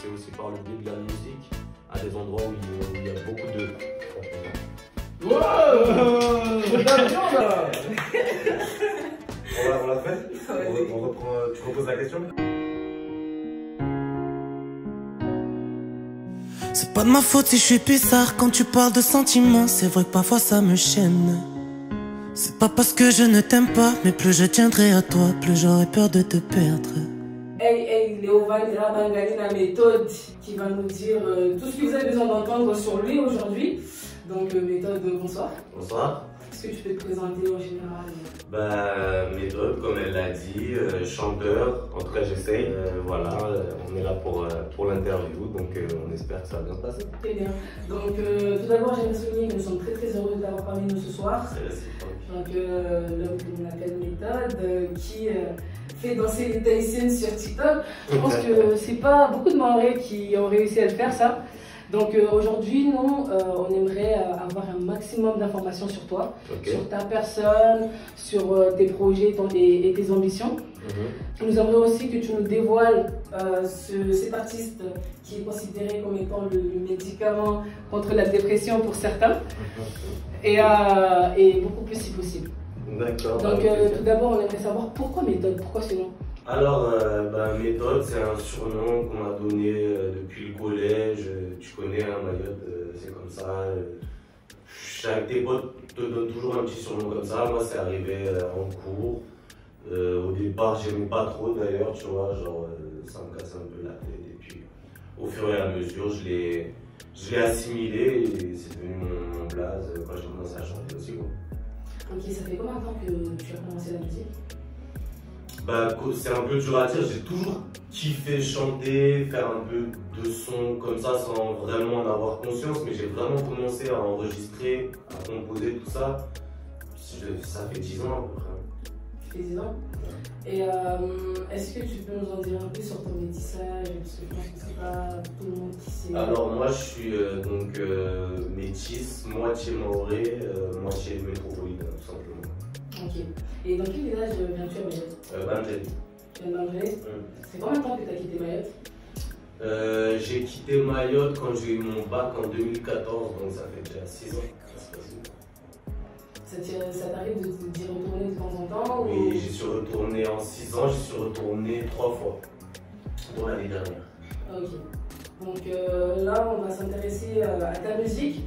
C'est aussi par le biais de la musique, à des endroits où il y a beaucoup de... On l'a fait? On reprend, tu reposes la question? C'est pas de ma faute si je suis bizarre quand tu parles de sentiments. C'est vrai que parfois ça me chaîne. C'est pas parce que je ne t'aime pas, mais plus je tiendrai à toi, plus j'aurai peur de te perdre. Hey, Léovan Rabangali, la méthode qui va nous dire tout ce que vous avez besoin d'entendre sur lui aujourd'hui. Donc, méthode, bonsoir. Bonsoir. Est-ce que tu peux te présenter en général? Méthode, comme elle l'a dit, chanteur, en tout cas j'essaye. Voilà, on est là pour l'interview, donc on espère que ça va bien se passer. Très bien. Donc, tout d'abord, j'aimerais souligner que nous sommes très très heureux d'avoir parmi nous ce soir. C'est réciproque. Donc, l'homme que l'on appelle Méthode, qui fait danser les Tahitiennes sur TikTok. Je pense que c'est pas beaucoup de Maoris qui ont réussi à le faire, ça. Donc aujourd'hui, nous, on aimerait avoir un maximum d'informations sur toi, sur ta personne, sur tes projets et tes ambitions. Nous aimerions aussi que tu nous dévoiles cet artiste qui est considéré comme étant le médicament contre la dépression pour certains, et beaucoup plus si possible. D'accord. Donc tout d'abord, on aimerait savoir pourquoi Méthode, pourquoi ce nom? Alors, Méthode, c'est un surnom qu'on m'a donné depuis le collège. Tu connais, hein, Mayotte, c'est comme ça. Tes potes te donnent toujours un petit surnom comme ça. Moi, c'est arrivé en cours. Au départ, j'aimais pas trop d'ailleurs, tu vois, genre, ça me cassait un peu la tête. Et puis, au fur et à mesure, je l'ai assimilé et c'est devenu mon blaze quand j'ai commencé à chanter aussi, quoi. Ok, ça fait combien de temps que tu as commencé la musique? C'est un peu dur à dire, j'ai toujours kiffé chanter, faire un peu de son comme ça sans vraiment en avoir conscience, mais j'ai vraiment commencé à enregistrer, à composer tout ça. Ça fait 10 ans à peu près. Ça fait 10 ans. Et est-ce que tu peux nous en dire un peu sur ton métissage? Parce que je pense que c'est pas tout le monde qui sait. Alors moi je suis donc métisse, moitié maoré, moitié métropolitain tout simplement. Ok. Et dans quel village viens-tu à Mayotte? Bangeli. Tu viens de Bangeli? C'est combien de temps que tu as quitté Mayotte? J'ai quitté Mayotte quand j'ai eu mon bac en 2014, donc ça fait déjà 6 ans. Ça t'arrive d'y retourner de temps en temps? Oui, j'y suis retourné en 6 ans, j'y suis retourné 3 fois, dont l'année dernière. Ok. Donc là, on va s'intéresser à ta musique.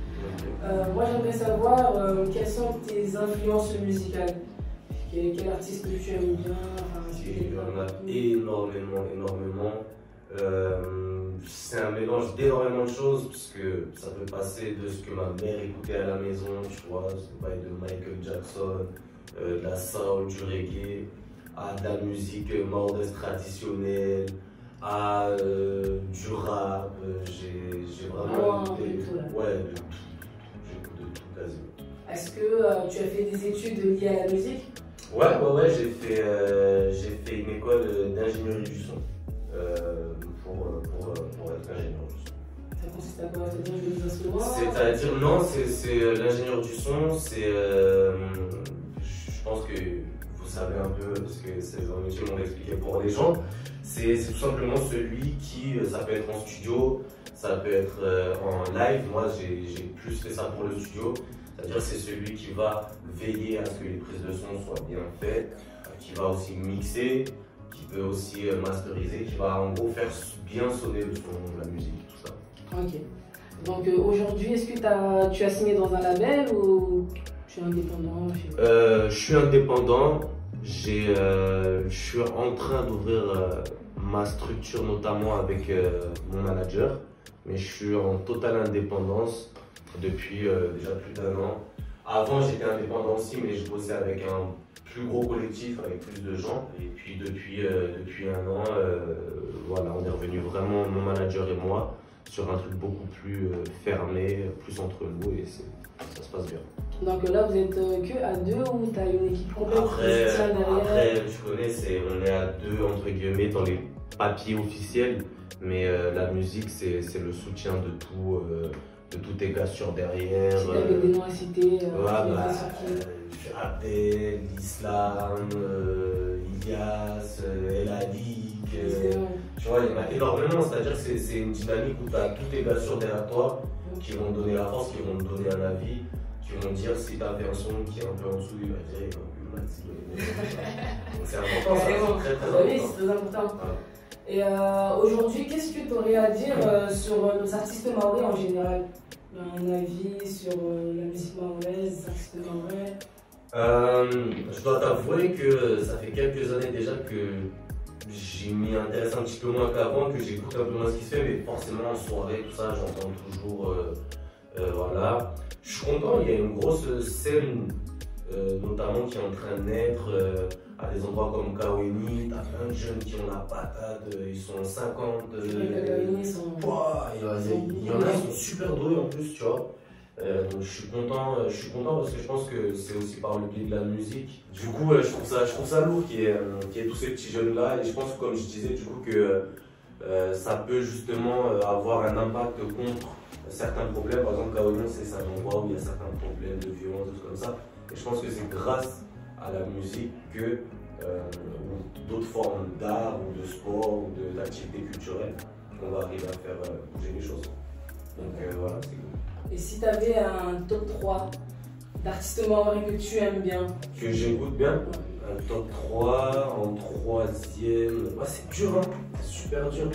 Moi, j'aimerais savoir quelles sont tes influences musicales. Quel artiste que tu aimes bien? Il y en a énormément. C'est un mélange d'énormément de choses, puisque ça peut passer de ce que ma mère écoutait à la maison, tu vois, ça peut aller de Michael Jackson, de la soul, du reggae, à de la musique mahoraise traditionnelle, à du rap. J'ai vraiment écouté de tout. J'écoute de tout quasiment. Est-ce que tu as fait des études liées à la musique? Ouais, j'ai fait une école d'ingénierie du son pour être ingénieur du son. Ça consiste à quoi? C'est-à-dire jouer des instruments? C'est-à-dire, non, c'est l'ingénieur du son, je pense que vous savez un peu, parce que c'est un métier qu'on expliqué pour les gens, c'est tout simplement celui qui, ça peut être en studio, ça peut être en live. Moi, j'ai plus fait ça pour le studio. C'est-à-dire c'est celui qui va veiller à ce que les prises de son soient bien faites, qui va aussi mixer, qui peut aussi masteriser, qui va en gros faire bien sonner le son, la musique, tout ça. Ok. Donc aujourd'hui, est-ce que tu as signé dans un label ou tu es indépendant? Je suis indépendant, je suis en train d'ouvrir ma structure notamment avec mon manager, mais je suis en totale indépendance depuis déjà plus d'1 an. Avant j'étais indépendant aussi, mais je bossais avec un plus gros collectif, avec plus de gens. Et puis depuis 1 an, voilà, on est revenu vraiment, mon manager et moi, sur un truc beaucoup plus fermé, plus entre nous, et ça se passe bien. Donc là, vous êtes que à 2 ou tu as une équipe complète qui tient derrière? Après, tu connais, on est à 2 entre guillemets dans les papiers officiels, mais la musique, c'est le soutien de tout. De tous tes gars sur derrière. Si t'avais des noms à citer, Abdel, l'Islam, Ilias, El Ali, musique. Tu vois, il y en a énormément, c'est-à-dire que c'est une dynamique où tu as tous tes gars sur derrière toi qui vont te donner la force, qui vont te donner un avis, qui vont te dire si tu as fait un son qui est un peu en dessous, il va te dire donc c'est important, ça, c'est très important. Oui, c'est très important. Et aujourd'hui, qu'est-ce que tu aurais à dire sur nos artistes maoris en général? Un avis sur la musique mahoraise, les artistes mahorais? Je dois t'avouer que ça fait quelques années déjà que j'y m'y intéresse un petit peu moins qu'avant, que j'écoute un peu moins ce qui se fait, mais forcément en soirée, tout ça, j'entends toujours. Voilà. Je suis content, il y a une grosse scène, notamment qui est en train de naître à des endroits comme Kaweni. T'as plein de jeunes qui ont la patate, ils sont 50. Il y en a qui sont super doués en plus, tu vois. Donc je suis content parce que je pense que c'est aussi par le biais de la musique. Du coup, je trouve ça lourd qu'il y ait tous ces petits jeunes là, et je pense, comme je disais, du coup que ça peut justement avoir un impact contre certains problèmes. Par exemple, Kaohsiung, c'est un endroit où il y a certains problèmes de violence, des choses comme ça. Et je pense que c'est grâce à la musique que ou d'autres formes d'art ou de sport ou d'activités culturelles qu'on va arriver à faire bouger les choses. Donc voilà, c'est cool. Et si tu avais un top 3 d'artistes maoris que tu aimes bien? Que j'écoute bien? Un top 3, en troisième. Ouais, c'est dur, hein? C'est super dur.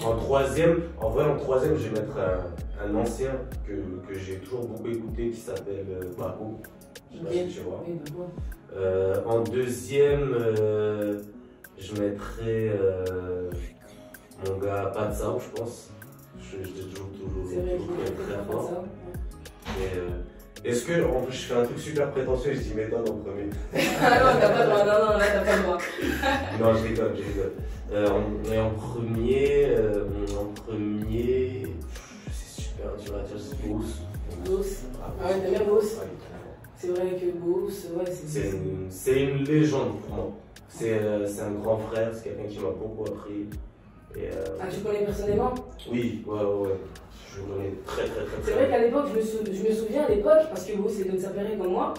En troisième, je vais mettre un ancien que j'ai toujours beaucoup écouté qui s'appelle Babo. Je sais pas si tu vois. En deuxième, je mettrais mon gars Patsao, je pense. Je toujours très fort. Est-ce que, en plus, je fais un truc super prétentieux, je dis méthode en premier? Ah non, t'as pas le droit, non, là t'as pas le droit. Non, je rigole. Et en premier, c'est super dur à dire, c'est Bous. Ah ouais, t'aimes bien Bous? C'est vrai que Bous, ouais, c'est une légende pour moi. C'est un grand frère, c'est quelqu'un qui m'a beaucoup appris. Ah, tu connais personnellement? Oui, ouais. Je connais très. C'est vrai qu'à l'époque, je me souviens à l'époque, parce que vous, c'est de s'appellerait comme moi,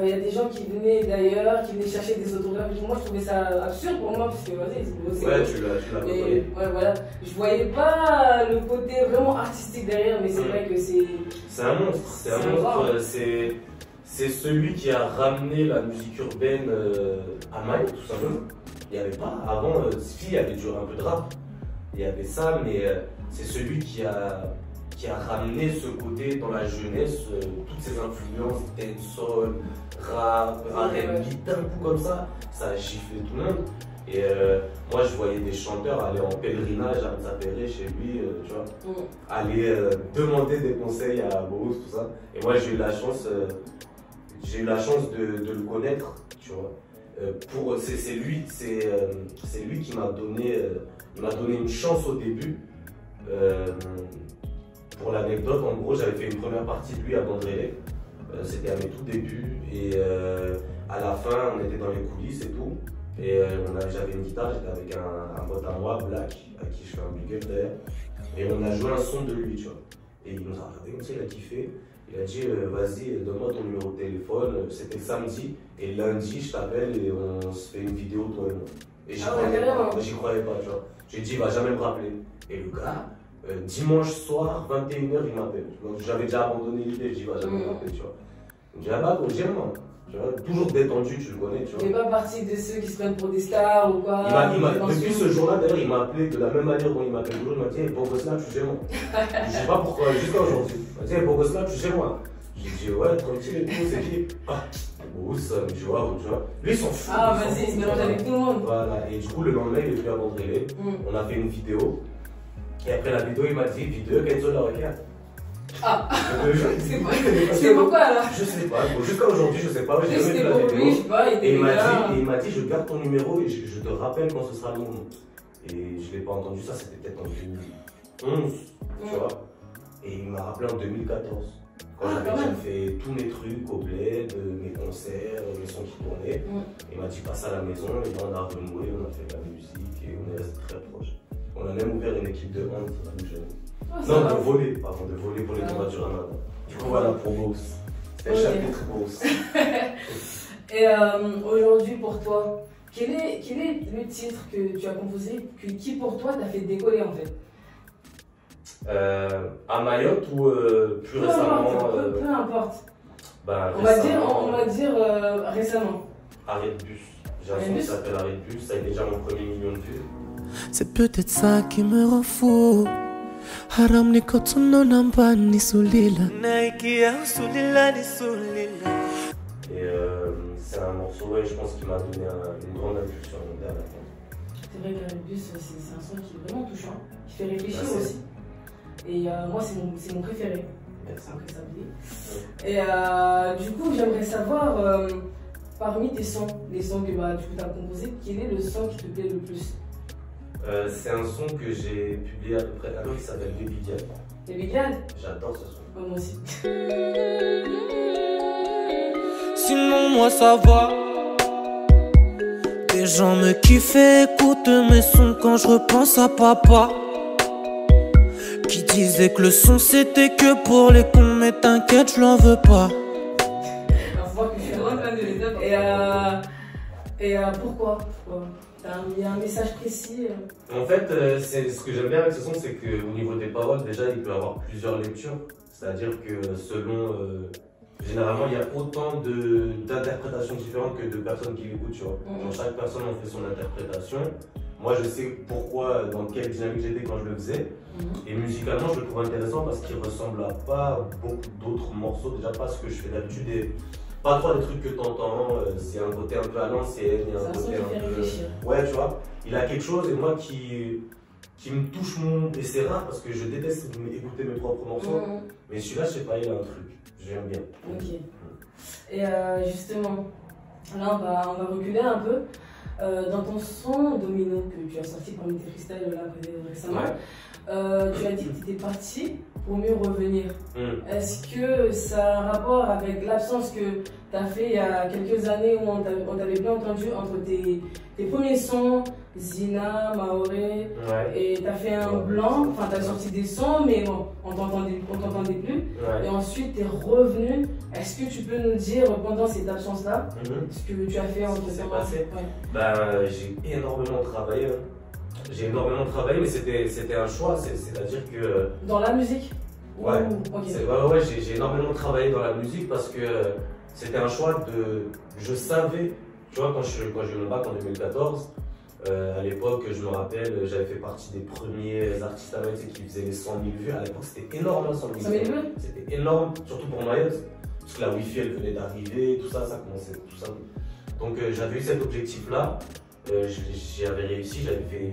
il y a des gens qui venaient d'ailleurs, qui venaient chercher des autographes. Moi, je trouvais ça absurde pour moi, parce que vas-y, ouais, tu l'as compris. Ouais, voilà. Je voyais pas le côté vraiment artistique derrière, mais c'est vrai que c'est. C'est un monstre, c'est celui qui a ramené la musique urbaine à Malte, tout simplement. Il n'y avait pas, avant, il y avait du un peu de rap, il y avait ça, mais c'est celui qui a ramené ce côté dans la jeunesse, toutes ces influences, dancehall, rap, R&B, d'un coup comme ça a giflé tout le monde. Et moi je voyais des chanteurs aller en pèlerinage à Mzapéré chez lui, tu vois, aller demander des conseils à Boris, tout ça. Et moi j'ai eu la chance de le connaître, tu vois. C'est lui qui m'a donné une chance au début. Pour l'anecdote, en gros, j'avais fait une première partie de lui à Bandrélé. C'était à mes tout débuts. Et à la fin, on était dans les coulisses et tout. Et j'avais une guitare, j'étais avec un pote à moi, Black, à qui je fais un big up d'ailleurs. Et on a joué un son de lui, tu vois. Et il nous a regardé comme ça, il a kiffé. Il a dit vas-y, donne-moi ton numéro de téléphone. C'était samedi. Et lundi, je t'appelle et on se fait une vidéo, toi et moi. Et j'y croyais pas, tu vois. J'ai dit, il va jamais me rappeler. Et le gars, dimanche soir, 21h, il m'appelle. Donc j'avais déjà abandonné l'idée, je dis, il va jamais me rappeler, tu vois. Il me dit, ah bah, j'aime moi. Tu vois, toujours détendu, tu le connais, tu vois. Il n'est pas parti de ceux qui se prennent pour des stars ou quoi. Depuis ce jour-là, d'ailleurs, il m'a appelé de la même manière dont il m'appelle toujours. Il m'a dit, hey, Bogosla, tu es chez moi. Je sais pas pourquoi, jusqu'à aujourd'hui. Il m'a dit, hey, Bogosla, tu es chez moi. J'ai dit, ouais, tranquille et tout, c'est qui? Ah, tu vois. Lui, il s'en fout. Ah, vas-y, il se mélange avec tout le monde. Voilà, et du coup, le lendemain, il est venu à Bandrélé. On a fait une vidéo. Et après la vidéo, il m'a dit, vidéo, qu'elle se la regarde. Ah, c'est pourquoi alors? Je sais pas, jusqu'à aujourd'hui, je sais pas. C'était pour lui, je sais pas. Et il m'a dit, je garde ton numéro et je te rappelle quand ce sera le moment. Et je l'ai pas entendu, ça c'était peut-être en 2011, tu vois. Et il m'a rappelé en 2014. Quand j'avais déjà fait tous mes trucs au bled, mes concerts, les sons qui tournaient. Il m'a dit, passe à la maison, et là on a renoué, on a fait de la musique et on est resté très proches. On a même ouvert une équipe de hand à nous jeunes. Non, de voler pour les tournois du Ramadan. Du coup, voilà pour Boss. C'était un chapitre Boss. Et aujourd'hui, pour toi, quel est le titre que tu as composé qui pour toi t'a fait décoller en fait? À Mayotte ou plus récemment peu importe. Bah, on va dire récemment. Arrêt de bus. J'ai un son qui s'appelle Arrêt de bus, ça a été déjà mon premier million de vues. C'est peut-être ça qui me rend fou. Haram ni kotono namba ni sulila. Naikia sulila ni sulila. Et c'est un morceau, ouais, je pense, qui m'a donné une grande impulsion à la fin. C'est vrai qu'Arrêt de bus, c'est un son qui est vraiment touchant, qui fait réfléchir aussi. Et moi, c'est mon préféré. Après ça, et du coup, j'aimerais savoir, parmi tes sons, les sons que tu as composés, quel est le son qui te plaît le plus? C'est un son que j'ai publié à peu près à l'heure qui s'appelle Baby Girl. Baby Girl? J'adore ce son. Moi aussi. Sinon, moi ça va. Les gens me kiffent, écoutent mes sons quand je repense à papa. Qui disait que le son c'était que pour les cons, mais t'inquiète, je l'en veux pas. Et pourquoi il y a un message précis? En fait, ce que j'aime bien avec ce son, c'est qu'au niveau des paroles, déjà, il peut y avoir plusieurs lectures. C'est-à-dire que selon... généralement, il y a autant d'interprétations différentes que de personnes qui l'écoutent, tu vois. Donc, chaque personne en fait son interprétation. Moi, je sais pourquoi, dans quelle dynamique j'étais quand je le faisais. Et musicalement, je le trouve intéressant parce qu'il ressemble à pas beaucoup d'autres morceaux. Déjà, pas ce que je fais d'habitude. Et pas trop des trucs que t'entends. C'est un côté un peu à l'ancienne. Il y a un côté un peu. Ouais, tu vois. Il a quelque chose, et moi qui me touche et c'est rare parce que je déteste écouter mes propres morceaux. Mais celui-là, je sais pas, il a un truc. J'aime bien. Ok. Et justement, là, on va reculer un peu. Dans ton son Domino que tu as sorti parmi tes freestyles là, récemment, tu as dit que tu étais parti pour mieux revenir. Est-ce que ça a un rapport avec l'absence que tu as fait il y a quelques années où on t'avait bien entendu entre tes premiers sons, Zina, Maoré, et tu as fait un blanc, enfin tu as sorti des sons, mais bon, on t'entendait plus. Et ensuite tu es revenu. Est-ce que tu peux nous dire pendant cette absence-là ce que tu as fait en ce qui s'est passé? Bah, j'ai énormément travaillé. J'ai énormément travaillé, mais c'était un choix. C'est-à-dire que. Dans la musique? Ouais. Ouais, j'ai énormément travaillé dans la musique parce que c'était un choix de. Je savais, tu vois, quand j'ai eu mon bac en 2014, à l'époque, je me rappelle, j'avais fait partie des premiers artistes à Mayotte qui faisaient les 100 000 vues. À l'époque, c'était énorme, 100 000 vues. C'était énorme, surtout pour Mayotte. Parce que la Wi-Fi, elle venait d'arriver, tout ça commençait, tout ça. Donc j'avais eu cet objectif-là, j'y avais réussi, j'avais fait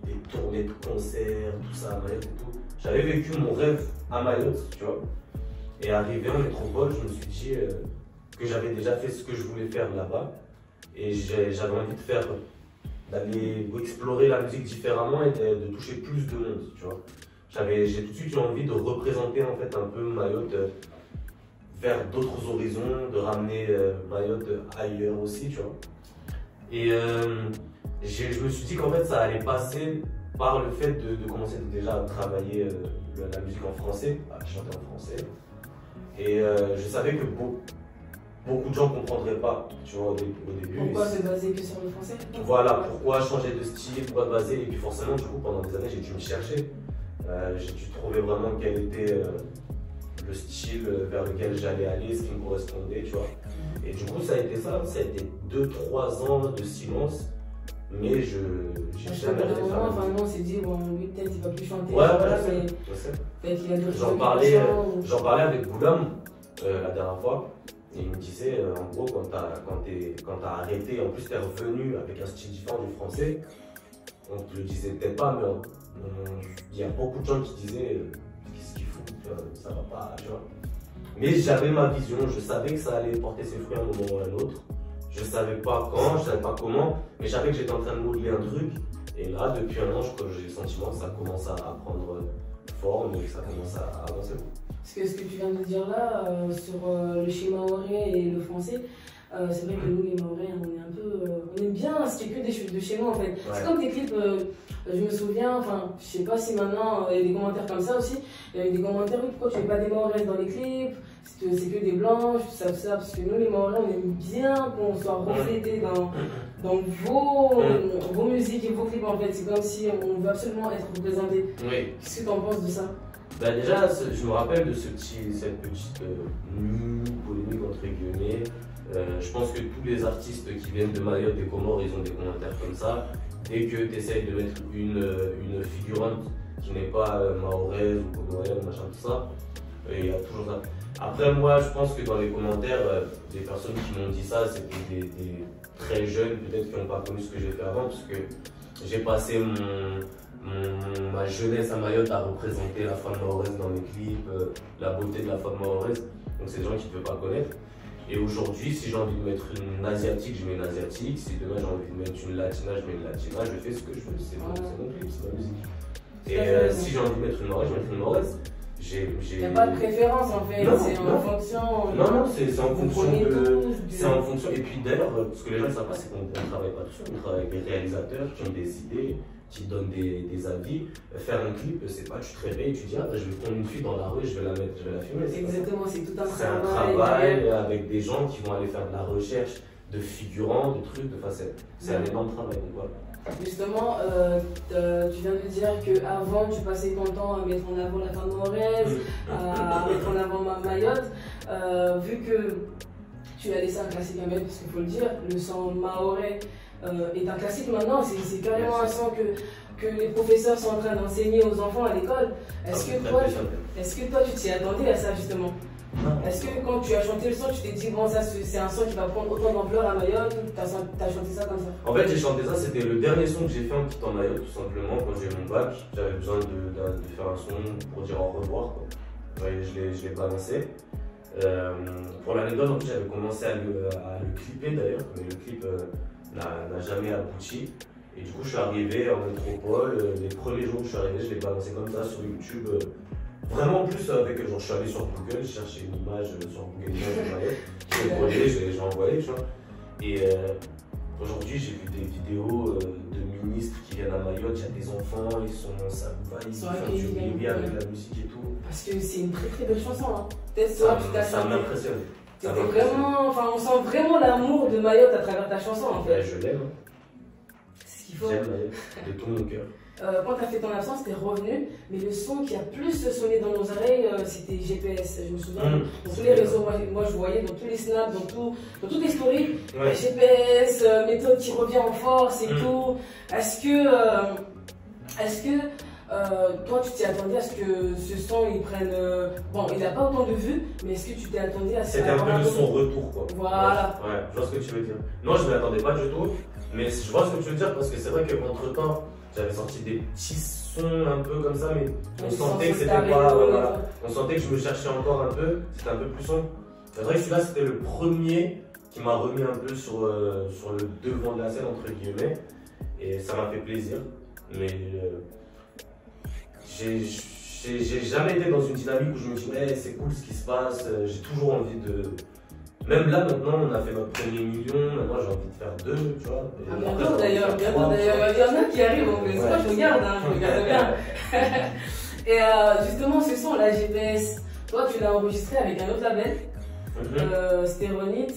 des tournées de concerts, tout ça à Mayotte et tout. J'avais vécu mon rêve à Mayotte, tu vois. Et arrivé en métropole, je me suis dit que j'avais déjà fait ce que je voulais faire là-bas. Et j'avais envie d'aller explorer la musique différemment et de toucher plus de monde, tu vois. J'ai tout de suite eu envie de représenter en fait un peu Mayotte vers d'autres horizons, de ramener Mayotte ailleurs aussi, tu vois. Et je me suis dit qu'en fait ça allait passer par le fait de commencer déjà à travailler la musique en français, à chanter en français. Et je savais que beaucoup de gens ne comprendraient pas, tu vois, au début. Pourquoi se baser que sur le français? Voilà, pourquoi changer de style, pourquoi te baser. Et puis forcément, du coup, pendant des années, j'ai dû me chercher. J'ai dû trouver vraiment quel était le style vers lequel j'allais aller, ce qui me correspondait, tu vois. Et du coup, ça a été 2-3 ans de silence, mais j'ai jamais arrêté de faire. Enfin, on s'est dit, bon, lui, peut-être il va plus chanter. Ouais, je sais. Peut-être qu'il a d'autres choses. J'en parlais avec Boulam la dernière fois, et il me disait, en gros, quand t'as arrêté, en plus t'es revenu avec un style différent du français, on te le disait peut-être pas, mais il y a beaucoup de gens qui disaient, qu'est-ce qu'il faut, ça va pas, tu vois. Mais j'avais ma vision, je savais que ça allait porter ses fruits à un moment ou à un autre. Je savais pas quand, je savais pas comment, mais je savais que j'étais en train de modeler un truc. Et là, depuis un an, j'ai le sentiment que ça commence à prendre forme et que ça commence à avancer. Ce que tu viens de dire là, sur le schéma maoré et le français, c'est vrai que nous, les Maorais, on aime bien ce qui est que des schémas en fait. Ouais. C'est comme tes clips, Je me souviens, enfin, je sais pas si maintenant il y a des commentaires comme ça aussi. Il y a eu des commentaires, oui, pourquoi tu mets pas des Mahorais dans les clips? C'est que des blanches, tout ça, parce que nous les Mahorais, on aime bien qu'on soit reflété dans vos musiques et vos clips en fait. C'est comme si on veut absolument être représenté. Oui. Qu'est-ce que tu en penses de ça? Bah déjà, je me rappelle de cette petite mini-polémique entre guillemets. Je pense que tous les artistes qui viennent de Mayotte, des Comores, ils ont des commentaires comme ça. Dès que tu essayes de mettre une figurante qui n'est pas mahoraise ou comorienne, machin, tout ça, il y a toujours ça. Après, moi, je pense que dans les commentaires, des personnes qui m'ont dit ça, c'était des très jeunes, peut-être qui n'ont pas connu ce que j'ai fait avant, parce que j'ai passé ma jeunesse à Mayotte à représenter la femme mahoraise dans mes clips, la beauté de la femme mahoraise. Donc, c'est des gens qui ne peuvent pas connaître. Et aujourd'hui, si j'ai envie de mettre une asiatique, je mets une asiatique. Si demain j'ai envie de mettre une latina, je mets une latina. Je fais ce que je veux, c'est mon clip, c'est ma musique. Et si j'ai envie de mettre une mahoraise, je vais mettre une mahoraise. Il n'y a pas de préférence en fait, c'est en fonction. Non, c'est en fonction de. C'est en fonction. Et puis d'ailleurs, ce que les gens ne savent pas, c'est qu'on ne travaille pas tout seul. On travaille avec des réalisateurs qui ont des idées, qui donnent des avis. Faire un clip, c'est pas tu te réveilles et tu dis ah, je vais prendre une fille dans la rue, je vais la mettre, je vais la filmer. Exactement, c'est tout un travail. C'est un travail avec des gens qui vont aller faire de la recherche de figurants, de trucs, de facettes. C'est un énorme travail. Donc voilà. Justement, tu viens de dire qu'avant tu passais ton temps à mettre en avant la femme mahoraise, à mettre en avant Mayotte. Vu que tu as laissé un classique à mettre, parce qu'il faut le dire, le son mahorais est un classique maintenant, c'est carrément un son que les professeurs sont en train d'enseigner aux enfants à l'école. Est-ce que toi tu t'y attendais à ça justement? Est-ce que quand tu as chanté le son, tu t'es dit bon ça c'est un son qui va prendre autant d'ampleur à Mayotte ou tu as chanté ça comme ça? En fait j'ai chanté ça, c'était le dernier son que j'ai fait en quittant Mayotte tout simplement quand j'ai eu mon bac. J'avais besoin de faire un son pour dire au revoir quoi. Ouais, je l'ai balancé. Pour l'anecdote en plus j'avais commencé à le clipper d'ailleurs, mais le clip n'a jamais abouti. Et du coup je suis arrivé en métropole, les premiers jours où je suis arrivé je l'ai balancé comme ça sur YouTube. Vraiment plus avec, genre je suis allé sur Google, je cherchais une image sur Google Images de Mayotte, j'ai envoyé, tu vois. Et aujourd'hui j'ai vu des vidéos de ministres qui viennent à Mayotte, il y a des enfants, ça font du bruit avec la musique et tout. Parce que c'est une très très belle chanson, hein. Peut-être toi tu t'as ça m'impressionne. Vraiment, enfin on sent vraiment l'amour de Mayotte à travers ta chanson en fait. Ouais, je l'aime. C'est ce qu'il faut. J'aime Mayotte, de tout mon cœur. Quand tu as fait ton absence, t'es revenu, mais le son qui a plus sonné dans nos oreilles, c'était GPS. Je me souviens, dans tous les réseaux, moi je voyais dans tous les snaps, dans toutes les stories, ouais. GPS, méthode qui revient en force et tout. Est-ce que toi tu t'y attendais à ce que ce son il prenne. Bon, il n'a pas autant de vues, mais est-ce que tu t'es attendu à ça? C'était un peu de son retour quoi. Voilà. Ouais, je vois ce que tu veux dire. Non, je ne m'y attendais pas du tout, mais je vois ce que tu veux dire parce que c'est vrai qu'entre temps, j'avais sorti des petits sons un peu comme ça, mais on sentait que c'était pas. Voilà, on sentait que je me cherchais encore un peu, c'était un peu plus sombre. C'est vrai que celui-là, c'était le premier qui m'a remis un peu sur le devant de la scène, entre guillemets, et ça m'a fait plaisir. Mais j'ai jamais été dans une dynamique où je me dis, hey, c'est cool ce qui se passe, j'ai toujours envie de. Même là, maintenant, on a fait notre premier million, maintenant j'ai envie de faire 2, tu vois. Bientôt d'ailleurs, il y en a qui arrivent en plus. Ouais. Moi je regarde, hein, je regarde bien. Et justement, ce son, la GPS, toi tu l'as enregistré avec un autre label, c'était Ronit.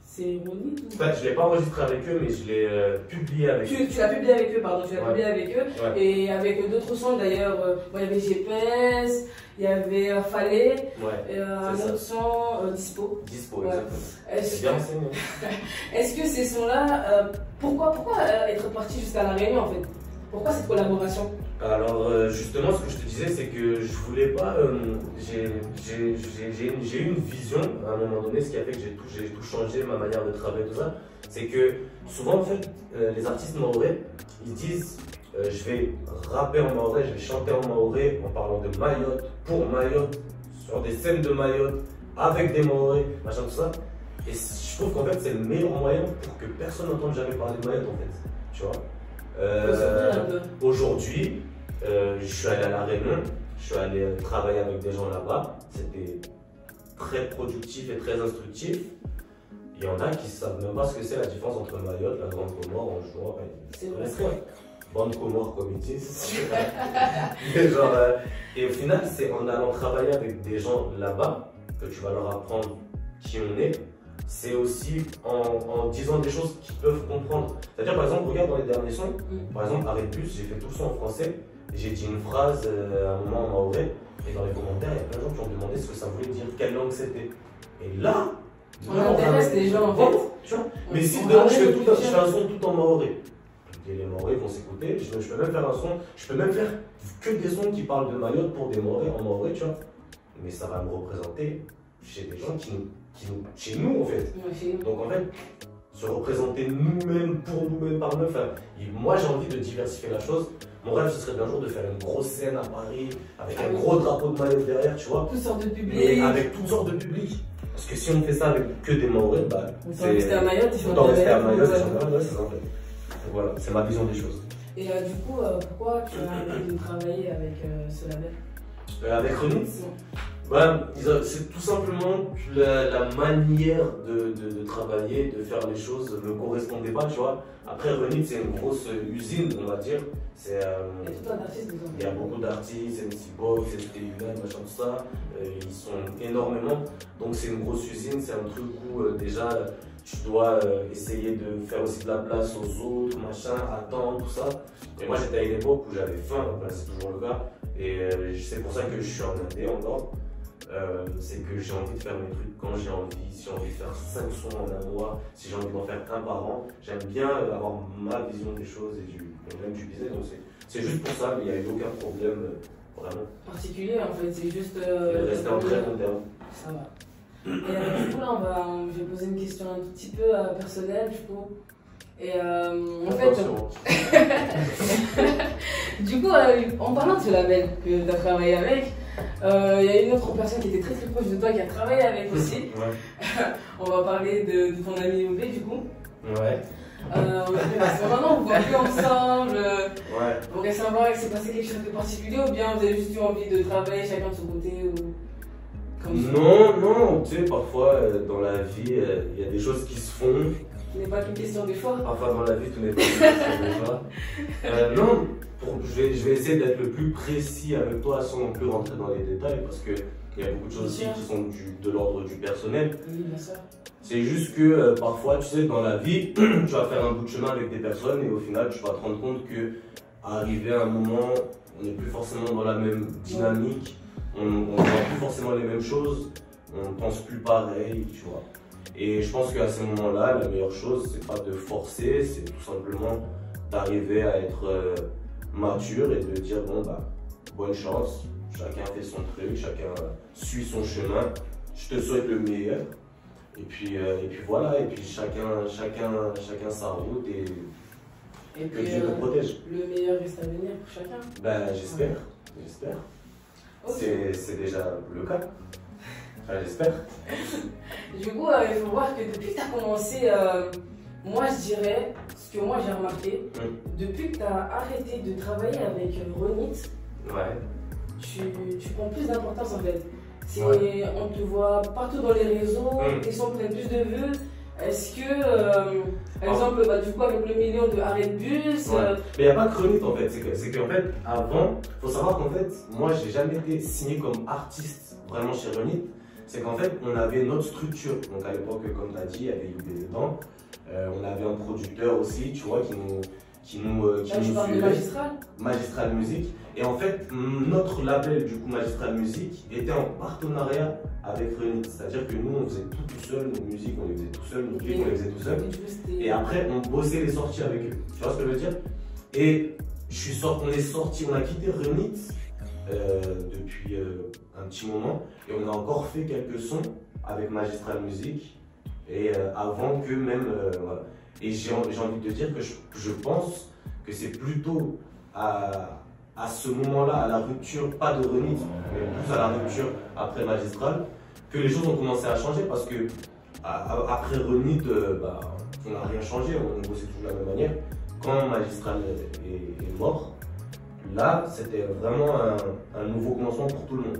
C'est Ronit ou... En fait, je ne l'ai pas enregistré avec eux, mais je l'ai publié avec eux. Tu l'as publié avec eux, pardon, tu l'as publié avec eux. Ouais. Et avec d'autres sons d'ailleurs, il y avait GPS, il y avait Fallait, ouais, un autre son, Dispo. Dispo, ouais. Exactement. C'est bien enseigné. Est-ce que ces sons-là, pourquoi être parti jusqu'à La Réunion en fait? Pourquoi cette collaboration? Alors justement, ce que je te disais, c'est que je voulais pas. J'ai eu une vision à un moment donné, ce qui a fait que j'ai tout changé, ma manière de travailler, tout ça. C'est que souvent, en fait, les artistes mahorais, ils disent je vais rapper en mahorais, je vais chanter en mahorais en parlant de Mayotte, pour Mayotte, sur des scènes de Mayotte, avec des mahorais, machin, tout ça. Et je trouve qu'en fait, c'est le meilleur moyen pour que personne n'entende jamais parler de Mayotte, en fait. Tu vois. Aujourd'hui, je suis allé à La Réunion, je suis allé travailler avec des gens là-bas, c'était très productif et très instructif. Il y en a qui ne savent même pas ce que c'est la différence entre Mayotte, la Grande Comore, Anjou. C'est vrai. bande comore comme ils disent. Mais genre, et au final, c'est en allant travailler avec des gens là-bas que tu vas leur apprendre qui on est. C'est aussi en disant des choses qu'ils peuvent comprendre. C'est-à-dire, par exemple, regarde dans les derniers sons, par exemple, Arrête Bus, j'ai fait tout le son en français, j'ai dit une phrase à un moment en maoré, et dans les commentaires, il y a plein de gens qui ont demandé ce que ça voulait dire, quelle langue c'était. Et là, on intéresse les gens en fait. Tu vois. Mais si demain je fais un son tout en maoré, les Maoris vont s'écouter, je peux même faire un son, je peux même faire que des sons qui parlent de Mayotte pour des Maoris en maoré, tu vois. Mais ça va me représenter chez des gens chez nous en fait. Donc en fait, se représenter nous-mêmes pour nous-mêmes par nous. Enfin, moi j'ai envie de diversifier la chose. Mon rêve ce serait d'un jour de faire une grosse scène à Paris avec un gros drapeau de Mayotte derrière, tu vois. Toutes sortes de publics. Mais avec toutes sortes de publics. Parce que si on fait ça avec que des Maoris, bah. On peut rester à Mayotte, ils sont rester à Mayotte, c'est ça en fait. Voilà, c'est ma vision des choses. Et du coup, pourquoi tu as arrêté de travailler avec ce label avec Renit bah, c'est tout simplement que la manière de travailler, de faire les choses ne correspondait pas, tu vois. Après, Renit, c'est une grosse usine, on va dire. Il y a beaucoup d'artistes, MC Box, STUN, machin, tout ça. Ils sont énormément. Donc, c'est une grosse usine, c'est un truc où déjà tu dois essayer de faire aussi de la place aux autres, machin, attendre, tout ça. Et moi, j'étais à une époque où j'avais faim, enfin, c'est toujours le cas. Et c'est pour ça que je suis en indé encore. C'est que j'ai envie de faire mes trucs quand j'ai envie. Si j'ai envie de faire 5 sons en un mois, si j'ai envie d'en faire un par an, j'aime bien avoir ma vision des choses et même du business. Donc c'est juste pour ça, mais il n'y a eu aucun problème vraiment particulier en fait. C'est juste. Rester en très bon terme. Ça va. Et du coup, là, je vais poser une question un tout petit peu personnelle, du coup. Et en fait, du coup, en parlant de ce label que tu as travaillé avec, il y a une autre personne qui était très très proche de toi qui a travaillé avec aussi. Ouais. On va parler de ton ami Oubé, du coup. Ouais. Parce que maintenant, on ne voit plus ensemble. Ouais. On voudrait savoir s'il s'est passé quelque chose de particulier ou bien vous avez juste eu envie de travailler chacun de son côté ou... Non, tu sais, parfois dans la vie, il y a des choses qui se font. Ce n'est pas qu'une question de choix. Parfois dans la vie, tout n'est pas une question de choix. Non, je vais essayer d'être le plus précis avec toi sans non plus rentrer dans les détails parce qu'il y a beaucoup de choses aussi qui sont de l'ordre du personnel. Oui, bien sûr. C'est juste que parfois, tu sais, dans la vie, tu vas faire un bout de chemin avec des personnes et au final, tu vas te rendre compte qu'arrivé à un moment, on n'est plus forcément dans la même dynamique. On ne voit plus forcément les mêmes choses, on ne pense plus pareil, tu vois. Et je pense qu'à ces moments-là, la meilleure chose, c'est pas de forcer, c'est tout simplement d'arriver à être mature et de dire bon bah bonne chance, chacun fait son truc, chacun suit son chemin, je te souhaite le meilleur. Et puis voilà, et puis chacun sa route et que Dieu te protège. Le meilleur reste à venir pour chacun. Ben j'espère. Okay. C'est déjà le cas. Enfin, j'espère. Du coup, il faut voir que depuis que tu as commencé, moi je dirais, ce que moi j'ai remarqué, depuis que tu as arrêté de travailler avec Renit, ouais. tu prends plus d'importance en fait. Ouais. On te voit partout dans les réseaux, tes sons prennent plus de vues. Est-ce que, par exemple, du coup, avec le million de Arrête Bus. Ouais. Mais il n'y a pas que Renit en fait. C'est qu'en fait, avant, il faut savoir qu'en fait, moi, j'ai jamais été signé comme artiste vraiment chez Renit. C'est qu'en fait, on avait notre structure. Donc à l'époque, comme tu as dit, il y avait eu des dedans. On avait un producteur aussi, tu vois, qui nous suivait. Magistral Music. Et en fait, notre label, du coup, Magistral Music, était en partenariat avec Renit. C'est-à-dire que nous, on faisait tout seul, nos musiques, on les faisait tout seul, nos clips, on les faisait tout seul. Et après, on bossait les sorties avec eux. Tu vois ce que je veux dire? Et on a quitté Renit depuis un petit moment. Et on a encore fait quelques sons avec Magistral Music. Et avant que même... voilà. Et j'ai envie de te dire que je pense que c'est plutôt à ce moment-là, à la rupture, pas de Renit, mais plus à la rupture après Magistral, que les choses ont commencé à changer parce que après Renit, on n'a rien changé, on bossait toujours de la même manière. Quand Magistral est mort, là, c'était vraiment un nouveau commencement pour tout le monde.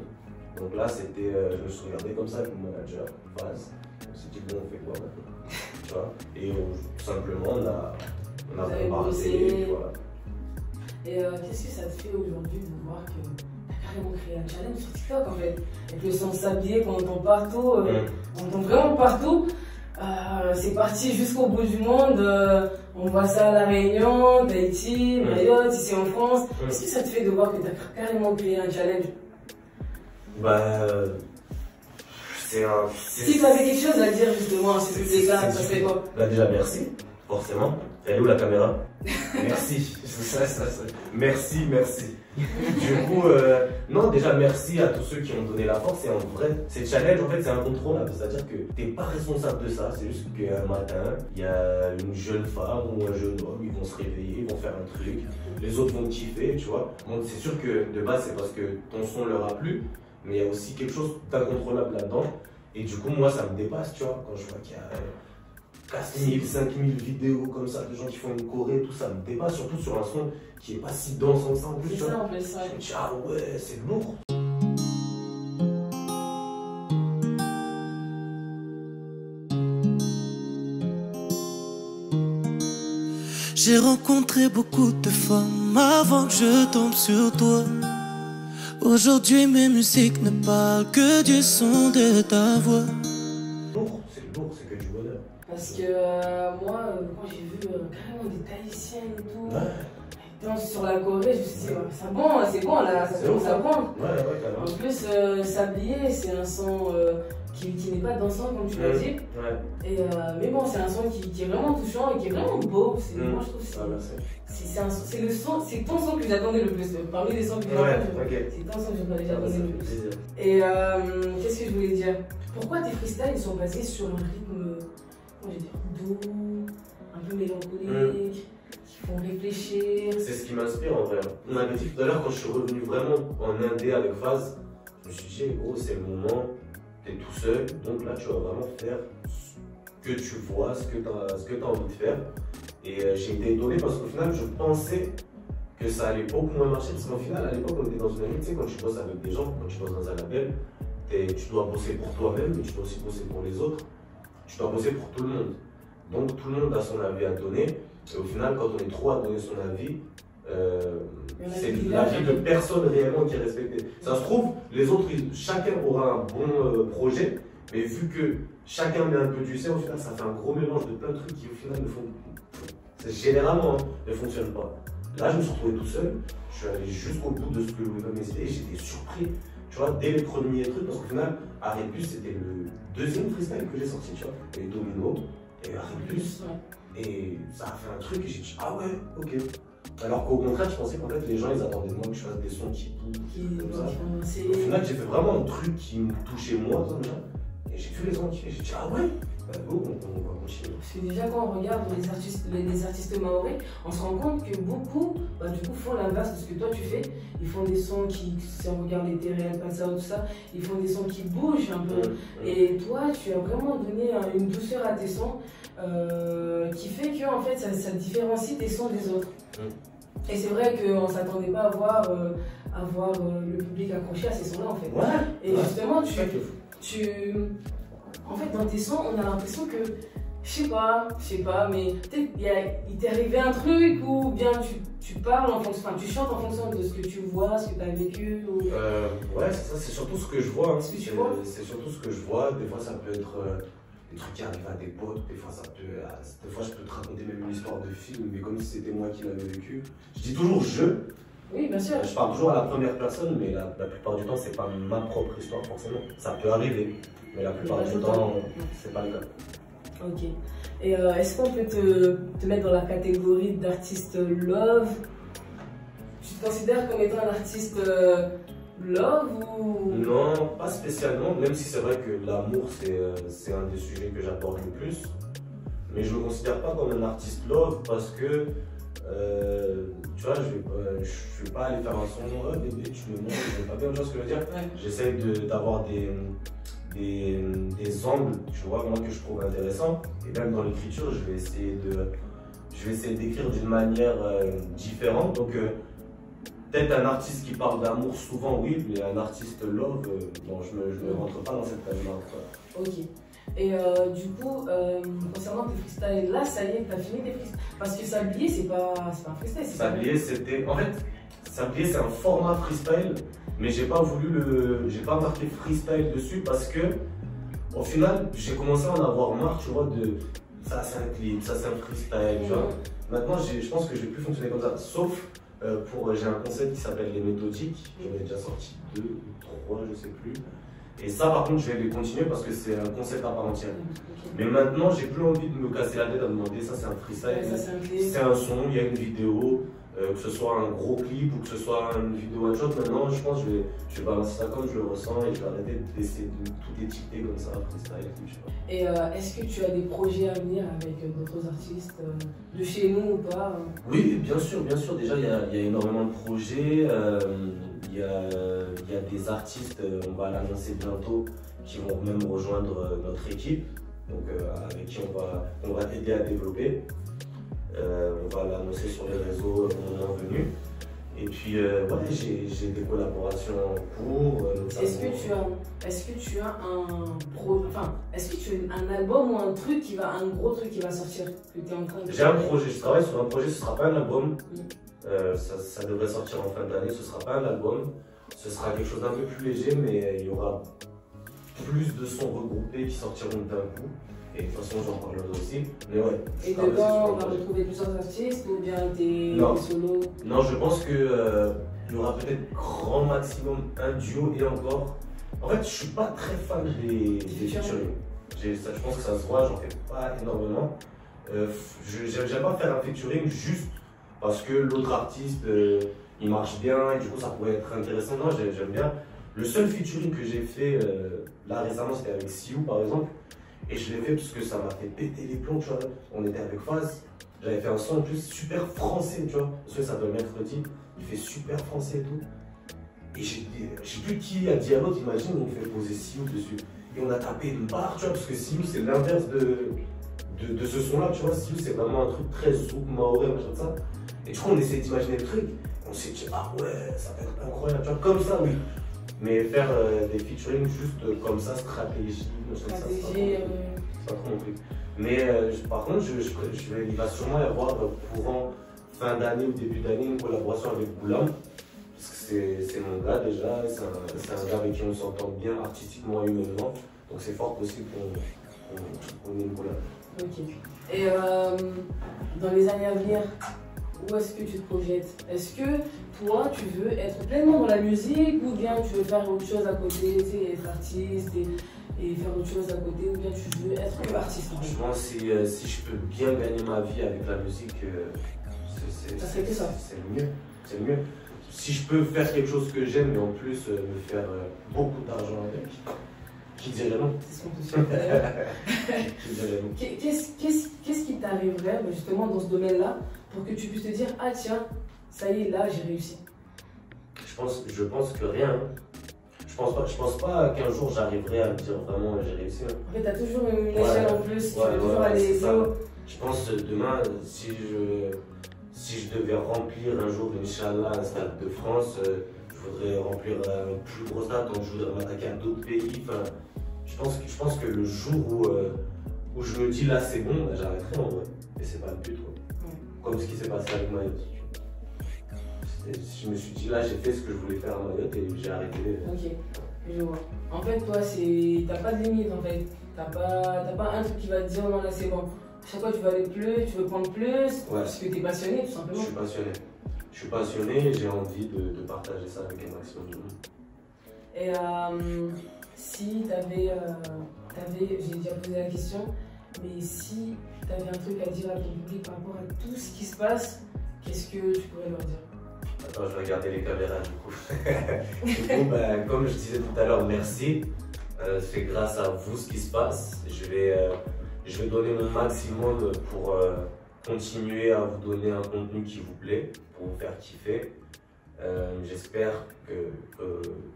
Donc là, c'était, je me suis regardé comme ça avec mon manager, Vaz. On s'est dit, bon, on fait quoi maintenant? Tu vois? Et tout simplement, on a bossé. Voilà. Et qu'est-ce que ça te fait aujourd'hui de voir que t'as carrément créé un challenge sur TikTok en fait? Avec le son s'habiller qu'on entend partout, on entend vraiment partout. C'est parti jusqu'au bout du monde. On voit ça à La Réunion, Tahiti, Mayotte, ici en France. Qu'est-ce que ça te fait de voir que tu as carrément créé un challenge? Bah, si tu avais quelque chose à dire justement à ce public-là, ça serait quoi? Bah déjà merci, forcément. Elle est où la caméra? Merci. Merci. Du coup, non, déjà merci à tous ceux qui ont donné la force. Et en vrai, ces challenges, en fait, c'est incontrôlable. C'est-à-dire que t'es pas responsable de ça. C'est juste qu'un matin, il y a une jeune femme ou un jeune homme, ils vont se réveiller, ils vont faire un truc. Les autres vont kiffer, tu vois. Donc c'est sûr que de base, c'est parce que ton son leur a plu. Mais il y a aussi quelque chose d'incontrôlable là-dedans. Et du coup, moi, ça me dépasse, tu vois, quand je vois qu'il y a 4 000, 5 000 vidéos comme ça, de gens qui font une choré, tout ça me dépasse, surtout sur un son qui est pas si dansant que ça en plus. C'est ça en plus, ouais. Je me dis, ah ouais, c'est lourd. J'ai rencontré beaucoup de femmes avant que je tombe sur toi. Aujourd'hui mes musiques ne parlent que du son de ta voix. C'est lourd, c'est que du bonheur. Parce que moi, quand j'ai vu carrément des Tahitiennes et tout, danser sur la Corée, je me suis dit, c'est bon là, ça commence à prendre. En plus, s'habiller, c'est un son qui n'est pas dansant comme tu l'as dit. Et, mais bon, c'est un son qui est vraiment touchant et qui est vraiment beau. Moi je trouve c'est ton son que j'attendais le plus. Parmi les sons que j'attendais, c'est ton son que j'attendais le plus. Et qu'est-ce que je voulais dire? Pourquoi tes freestyles sont basés sur un rythme, comment je vais dire, doux, un peu mélancolique, qui font réfléchir? C'est ce qui m'inspire en vrai. On avait dit tout à l'heure, quand je suis revenu vraiment en indé avec Phase, je me suis dit, oh, c'est le moment, t'es tout seul, donc là tu vas vraiment faire ce que tu vois, ce que tu as envie de faire. Et j'ai été étonné parce qu'au final, je pensais que ça allait beaucoup moins marcher. Parce qu'au final, à l'époque, on était dans une année, tu sais, quand tu bosses avec des gens, quand tu bosses dans un label, tu dois bosser pour toi-même, mais tu dois aussi bosser pour les autres. Tu dois bosser pour tout le monde. Donc tout le monde a son avis à donner. Et au final, quand on est trop à donner son avis, c'est l'avis de personne réellement qui est respecté. Ça se trouve, les autres, chacun aura un bon projet, mais vu que chacun met un peu du sien, au final, ça fait un gros mélange de plein de trucs qui, au final, généralement, ne fonctionnent pas. Là, je me suis retrouvé tout seul, je suis allé jusqu'au bout de ce que mes idées, j'étais surpris, tu vois, dès les premiers trucs, parce qu'au final, Arrêt-Plus, c'était le deuxième freestyle que j'ai sorti, tu vois, et Domino, et Arrêt-Plus, et ça a fait un truc, et j'ai dit, ah ouais, ok. Alors qu'au contraire, je pensais qu'en fait, les gens, ils attendaient de moi que je fasse des sons qui bougent, comme ça. Au final, j'ai fait vraiment un truc qui me touchait moi, comme ça, et j'ai vu les gens kiffer, j'ai dit, ah ouais. On va continuer. Parce que déjà quand on regarde les artistes maorais, on se rend compte que beaucoup du coup font l'inverse de ce que toi tu fais. Ils font des sons qui, si on regarde les TRL, pas ça ou tout ça, ils font des sons qui bougent un peu. Et toi tu as vraiment donné une douceur à tes sons qui fait que en fait ça différencie tes sons des autres. Et c'est vrai qu'on ne s'attendait pas à voir le public accroché à ces sons là en fait. Et justement en fait, dans tes sons, on a l'impression que, je sais pas, mais peut-être il t'est arrivé un truc ou bien tu parles en fonction, enfin tu chantes en fonction de ce que tu vois, ce que tu as vécu ou... Ouais, c'est ça, c'est surtout ce que je vois. Ce que tu vois. C'est surtout ce que je vois. Des fois, ça peut être des trucs qui arrivent à des potes, des fois, je peux te raconter même une histoire de film, mais comme si c'était moi qui l'avais vécu. Je dis toujours je. Oui, bien sûr. Je parle toujours à la première personne, mais la plupart du temps, c'est pas ma propre histoire forcément. Ça peut arriver. Mais la plupart du temps, c'est pas le cas. Ok. Et est-ce qu'on peut te mettre dans la catégorie d'artiste love? Tu te considères comme étant un artiste love ou... Non, pas spécialement, même si c'est vrai que l'amour, c'est un des sujets que j'aborde le plus. Mais je ne me considère pas comme un artiste love parce que, tu vois, je vais pas aller faire un son, oh, bébé, tu me montres, je vais pas bien, tu vois ce que je veux dire. J'essaie d'avoir des angles, tu vois, moi que je trouve intéressants. Et même dans l'écriture, je vais essayer d'écrire d'une manière différente. Donc peut-être un artiste qui parle d'amour souvent, oui, mais un artiste love, non, je ne rentre pas dans cette case-là. Ok. Et du coup, concernant tes freestyles, là, ça y est, t'as fini tes freestyles. Parce que Sablier, c'est pas un freestyle. Sablier, c'était. En fait, Sablier, c'est un format freestyle, mais j'ai pas marqué freestyle dessus parce que, au final, j'ai commencé à en avoir marre, tu vois, de ça, c'est un clip, ça, c'est un freestyle, tu vois. Maintenant, je pense que je vais plus fonctionner comme ça, sauf j'ai un concept qui s'appelle les méthodiques. J'en ai déjà sorti 2 ou 3, je sais plus. Et ça, par contre, je vais les continuer parce que c'est un concept à part entière. Mais maintenant, j'ai plus envie de me casser la tête à me demander ça, c'est un freestyle, c'est un son, il y a une vidéo, que ce soit un gros clip ou que ce soit une vidéo one shot. Maintenant, je pense que je vais balancer ça comme je le ressens et je vais arrêter d'essayer de tout étiqueter comme ça, freestyle et tout. Et est-ce que tu as des projets à venir avec d'autres artistes de chez nous ou pas? Oui, bien sûr. Déjà, il y a énormément de projets. Il y a des artistes, on va l'annoncer bientôt, qui vont même rejoindre notre équipe, donc avec qui on va t'aider à développer. On va l'annoncer sur les réseaux au moment venu. Et puis, ouais, j'ai des collaborations en cours. Est-ce que tu as un album ou un gros truc qui va sortir que tu es en train de... J'ai un projet, je travaille sur un projet, ce ne sera pas un album. Ça devrait sortir en fin d'année, ce ne sera pas un album. Ce sera quelque chose d'un peu plus léger, mais il y aura plus de sons regroupés qui sortiront d'un coup. Et de toute façon, j'en parlerai aussi. Mais ouais. Et dedans, on va retrouver plusieurs artistes ou bien des solos? Non, je pense qu'il y aura peut-être grand maximum un duo et encore. En fait, je suis pas très fan des featuring. Je pense que ça se voit, j'en fais pas énormément. J'aime pas faire un featuring juste parce que l'autre artiste il marche bien et du coup ça pourrait être intéressant. Non, j'aime bien. Le seul featuring que j'ai fait là récemment, c'était avec Siou par exemple. Et je l'ai fait parce que ça m'a fait péter les plombs, tu vois. On était avec Faz, j'avais fait un son en plus super français, tu vois. Parce que ça s'appelle Mercredi, il fait super français et tout. Et je sais plus qui a dit à l'autre, imagine, on fait poser Siou dessus. Et on a tapé une barre, tu vois, parce que Siou c'est l'inverse de ce son-là, tu vois. Siou c'est vraiment un truc très zouk, maoré, machin de ça. Et du coup, on essaie d'imaginer le truc. On s'est dit, ah ouais, ça va être incroyable, tu vois, comme ça, oui. Mais faire des featuring juste comme ça, stratégie, c'est pas trop mon truc. Mais par contre, il va sûrement y avoir courant fin d'année ou début d'année une collaboration avec Boulam. Parce que c'est mon gars déjà, c'est un gars avec qui on s'entend bien artistiquement et humainement. Donc c'est fort possible qu'on ait une collab. Ok. Et dans les années à venir, où est-ce que tu te projettes? Est-ce que toi, tu veux être pleinement dans la musique ou bien tu veux faire autre chose à côté, tu sais, être artiste et faire autre chose à côté, ou bien tu veux être que artiste? Franchement, si je peux bien gagner ma vie avec la musique, ça serait que ça. C'est le mieux. C'est le mieux. Si je peux faire quelque chose que j'aime et en plus me faire beaucoup d'argent avec, qui dirait non? C'est ce qu'on te souhaite. Qu'est-ce qui t'arriverait justement dans ce domaine-là pour que tu puisses te dire, ah tiens, ça y est, là j'ai réussi? Je pense que rien. Je pense pas qu'un jour j'arriverai à me dire vraiment j'ai réussi. En fait, t'as toujours une échelle en plus, tu vas toujours aller haut. Je pense demain, si je devais remplir un jour, Inch'Allah, un stade de France, je voudrais remplir un plus gros stade, donc je voudrais m'attaquer à d'autres pays. Enfin, je pense que le jour où je me dis là c'est bon, j'arrêterai en vrai. Et c'est pas le but. Comme ce qui s'est passé avec Mayotte. Je me suis dit là j'ai fait ce que je voulais faire à Mayotte et j'ai arrêté. Ok, je vois. En fait toi t'as pas de limite en fait. T'as pas un truc qui va te dire non là c'est bon. Chaque fois tu veux aller plus, tu veux prendre plus, parce que t'es passionné tout simplement. Je suis passionné et j'ai envie de partager ça avec un maximum de monde. Et si t'avais, j'ai déjà posé la question, mais si t'avais un truc à dire à ton public par rapport à tout ce qui se passe, qu'est-ce que tu pourrais leur dire? Attends, je vais regarder les caméras du coup. Du coup, comme je disais tout à l'heure, merci. C'est grâce à vous ce qui se passe. Je vais donner mon maximum pour continuer à vous donner un contenu qui vous plaît, pour vous faire kiffer. J'espère que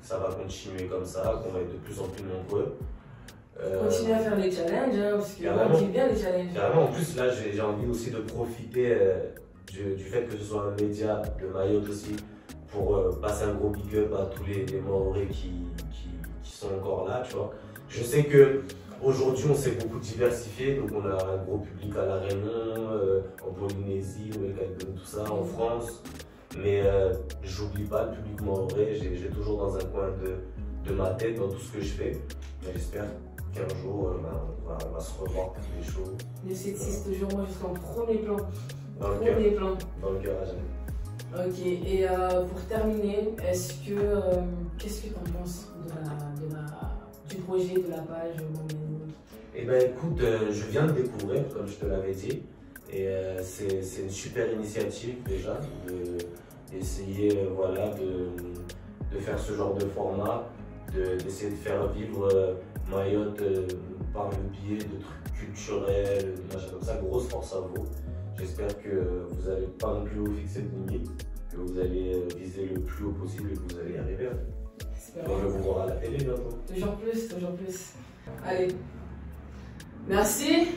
ça va continuer comme ça, qu'on va être de plus en plus nombreux. Continuer à faire les challenges, hein, parce qu'on kiffe bien les challenges. Carrément, en plus là j'ai envie aussi de profiter du fait que ce soit un média de Mayotte aussi, pour passer un gros big up à tous les Mahorais qui sont encore là, tu vois. Je sais que Aujourd'hui, on s'est beaucoup diversifié, donc on a un gros public à La Réunion, en Polynésie, Nouvelle-Calédonie, tout ça, en France. Mais j'oublie pas le public mahorais, j'ai toujours dans un coin de ma tête dans tout ce que je fais. Mais j'espère qu'un jour, on va se revoir pour les shows. Le 7-6, toujours, moi je serai en premier plan. Dans le cœur. Dans le cœur à jamais. Ok, et pour terminer, qu'est-ce que tu en penses du projet, de la page Mohamed? Eh ben écoute, je viens de découvrir, comme je te l'avais dit, et c'est une super initiative déjà, d'essayer voilà, de faire ce genre de format, d'essayer de faire vivre Mayotte par le biais de trucs culturels, de machin comme ça. Grosse force à vous. J'espère que vous n'allez pas non plus vous fixer de limite, que vous allez viser le plus haut possible et que vous allez y arriver. Donc je vous voir à la télé bientôt. Toujours plus, toujours plus. Allez. Merci.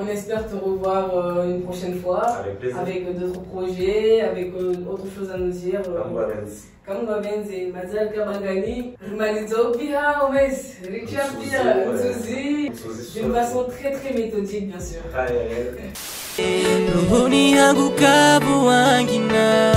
On espère te revoir une prochaine fois. Avec plaisir. Avec d'autres projets, avec autre chose à nous dire. Kama benzi, mazal kabangani, rumalizo pia, Omez, Richard pia, Nzuzi. D'une façon très très méthodique, bien sûr. Rohoni yangu kabu wangina